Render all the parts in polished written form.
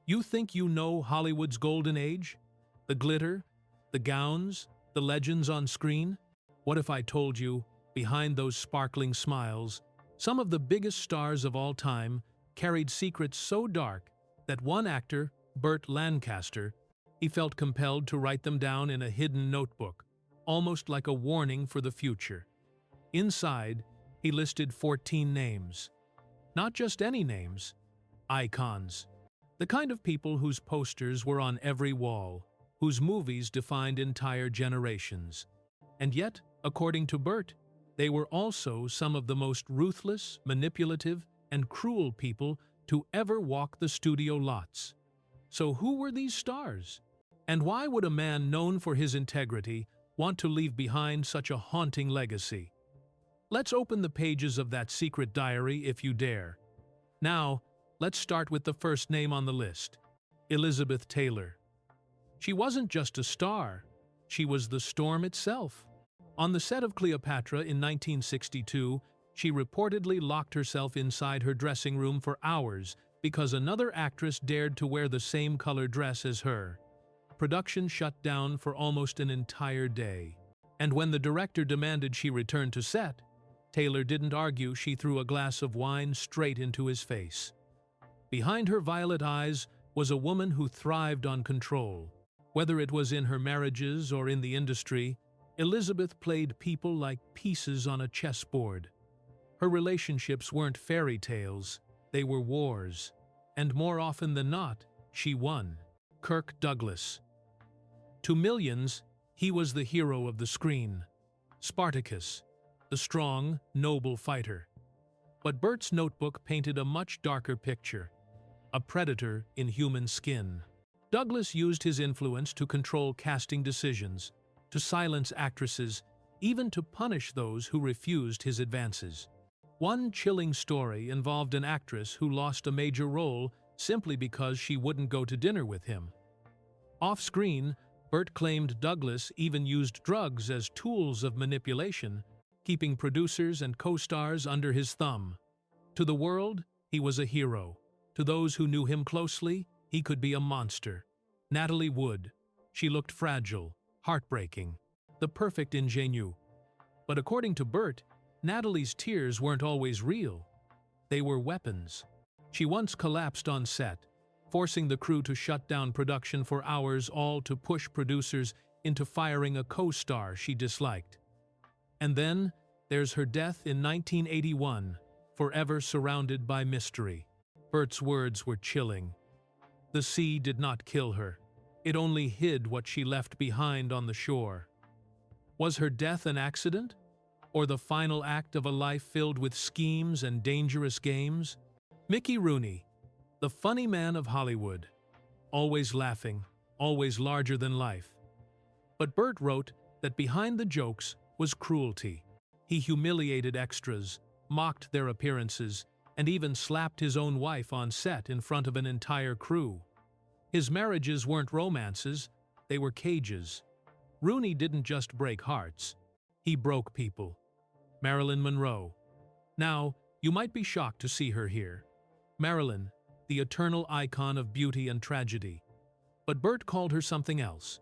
You think you know Hollywood's golden age? The glitter, the gowns, the legends on screen? What if I told you, behind those sparkling smiles, some of the biggest stars of all time carried secrets so dark that one actor, Burt Lancaster, he felt compelled to write them down in a hidden notebook, almost like a warning for the future. Inside, he listed 14 names. Not just any names, icons. The kind of people whose posters were on every wall, whose movies defined entire generations. And yet, according to Burt, they were also some of the most ruthless, manipulative, and cruel people to ever walk the studio lots. So who were these stars? And why would a man known for his integrity want to leave behind such a haunting legacy? Let's open the pages of that secret diary if you dare. Now, let's start with the first name on the list, Elizabeth Taylor. She wasn't just a star, she was the storm itself. On the set of Cleopatra in 1962, she reportedly locked herself inside her dressing room for hours because another actress dared to wear the same color dress as her. Production shut down for almost an entire day. And when the director demanded she return to set, Taylor didn't argue. She threw a glass of wine straight into his face. Behind her violet eyes was a woman who thrived on control. Whether it was in her marriages or in the industry, Elizabeth played people like pieces on a chessboard. Her relationships weren't fairy tales, they were wars. And more often than not, she won. Kirk Douglas. To millions, he was the hero of the screen. Spartacus, the strong, noble fighter. But Burt's notebook painted a much darker picture. A predator in human skin. Douglas used his influence to control casting decisions, to silence actresses, even to punish those who refused his advances. One chilling story involved an actress who lost a major role simply because she wouldn't go to dinner with him. Off-screen, Burt claimed Douglas even used drugs as tools of manipulation, keeping producers and co-stars under his thumb. To the world, he was a hero. To those who knew him closely, he could be a monster. Natalie Wood. She looked fragile, heartbreaking, the perfect ingenue. But according to Burt, Natalie's tears weren't always real. They were weapons. She once collapsed on set, forcing the crew to shut down production for hours, all to push producers into firing a co-star she disliked. And then, there's her death in 1981, forever surrounded by mystery. Burt's words were chilling. The sea did not kill her. It only hid what she left behind on the shore. Was her death an accident? Or the final act of a life filled with schemes and dangerous games? Mickey Rooney, the funny man of Hollywood. Always laughing, always larger than life. But Burt wrote that behind the jokes was cruelty. He humiliated extras, mocked their appearances, and even slapped his own wife on set in front of an entire crew. His marriages weren't romances, they were cages. Rooney didn't just break hearts, he broke people. Marilyn Monroe. Now, you might be shocked to see her here. Marilyn, the eternal icon of beauty and tragedy. But Burt called her something else,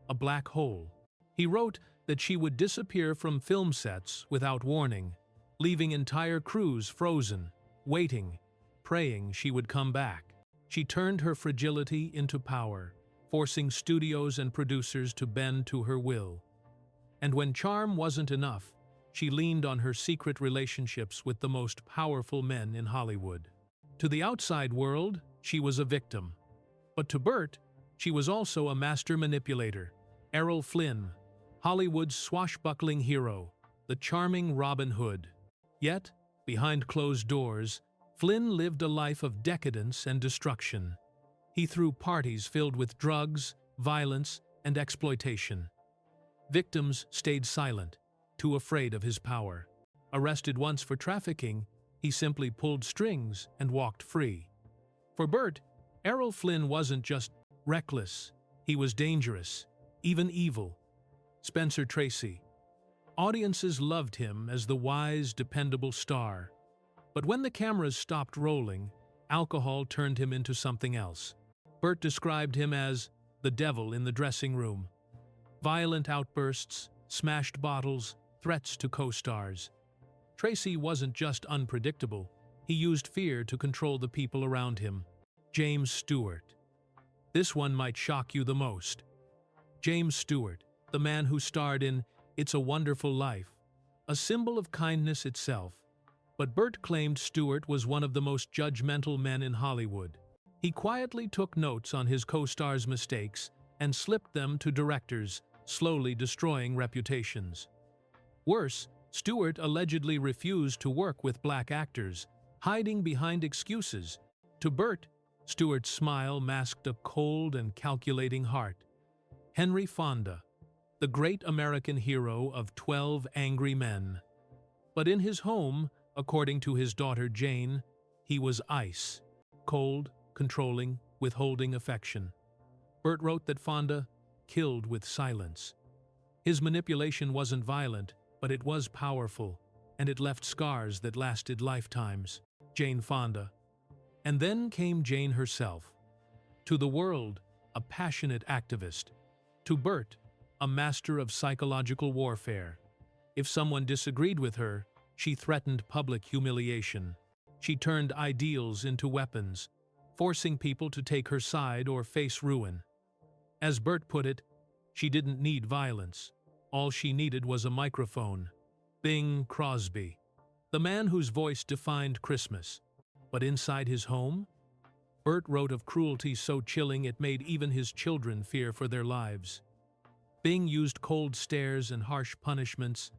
a black hole. He wrote that she would disappear from film sets without warning, leaving entire crews frozen, waiting, praying she would come back. She turned her fragility into power, forcing studios and producers to bend to her will. And when charm wasn't enough, she leaned on her secret relationships with the most powerful men in Hollywood. To the outside world, she was a victim. But to Burt, she was also a master manipulator. Errol Flynn, Hollywood's swashbuckling hero, the charming Robin Hood. Yet, behind closed doors, Flynn lived a life of decadence and destruction. He threw parties filled with drugs, violence, and exploitation. Victims stayed silent, too afraid of his power. Arrested once for trafficking, he simply pulled strings and walked free. For Burt, Errol Flynn wasn't just reckless, he was dangerous, even evil. Spencer Tracy. Audiences loved him as the wise, dependable star. But when the cameras stopped rolling, alcohol turned him into something else. Burt described him as the devil in the dressing room. Violent outbursts, smashed bottles, threats to co-stars. Tracy wasn't just unpredictable, he used fear to control the people around him. James Stewart. This one might shock you the most. James Stewart, the man who starred in It's a Wonderful Life, a symbol of kindness itself. But Burt claimed Stewart was one of the most judgmental men in Hollywood. He quietly took notes on his co-stars' mistakes and slipped them to directors, slowly destroying reputations. Worse, Stewart allegedly refused to work with black actors, hiding behind excuses. To Burt, Stewart's smile masked a cold and calculating heart. Henry Fonda, the great American hero of 12 Angry Men. But in his home, according to his daughter Jane, he was ice. Cold, controlling, withholding affection. Burt wrote that Fonda killed with silence. His manipulation wasn't violent, but it was powerful, and it left scars that lasted lifetimes. Jane Fonda. And then came Jane herself. To the world, a passionate activist. To Burt, a master of psychological warfare. If someone disagreed with her, she threatened public humiliation. She turned ideals into weapons, forcing people to take her side or face ruin. As Burt put it, she didn't need violence. All she needed was a microphone. Bing Crosby, the man whose voice defined Christmas. But inside his home, Burt wrote of cruelty so chilling it made even his children fear for their lives. Bing used cold stares and harsh punishments.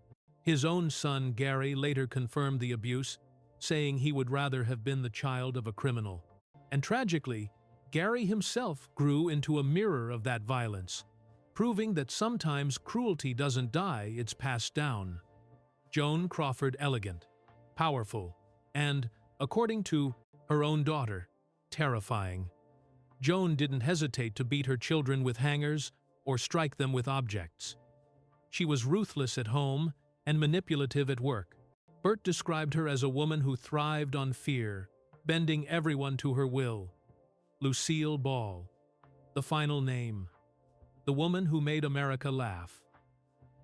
His own son, Gary, later confirmed the abuse, saying he would rather have been the child of a criminal. And tragically, Gary himself grew into a mirror of that violence, proving that sometimes cruelty doesn't die, it's passed down. Joan Crawford, elegant, powerful, and, according to her own daughter, terrifying. Joan didn't hesitate to beat her children with hangers or strike them with objects. She was ruthless at home and manipulative at work. Burt described her as a woman who thrived on fear, bending everyone to her will. Lucille Ball, the final name, the woman who made America laugh.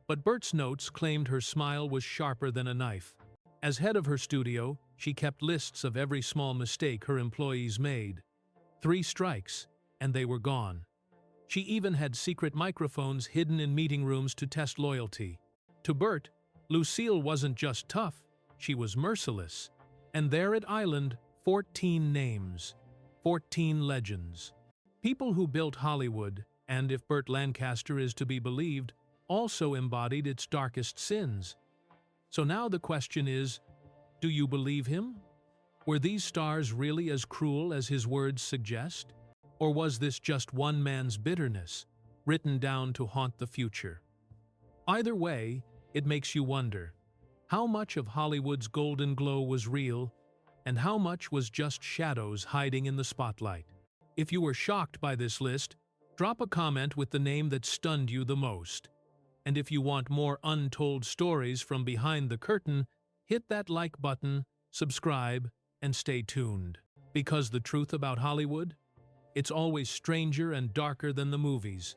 But Burt's notes claimed her smile was sharper than a knife. As head of her studio, she kept lists of every small mistake her employees made. 3 strikes, and they were gone. She even had secret microphones hidden in meeting rooms to test loyalty. To Burt, Lucille wasn't just tough, she was merciless. And there at Island, 14 names, 14 legends. People who built Hollywood, and if Burt Lancaster is to be believed, also embodied its darkest sins. So now the question is, do you believe him? Were these stars really as cruel as his words suggest? Or was this just one man's bitterness, written down to haunt the future? Either way, it makes you wonder, how much of Hollywood's golden glow was real, and how much was just shadows hiding in the spotlight? If you were shocked by this list, drop a comment with the name that stunned you the most. And if you want more untold stories from behind the curtain, hit that like button, subscribe, and stay tuned. Because the truth about Hollywood? It's always stranger and darker than the movies.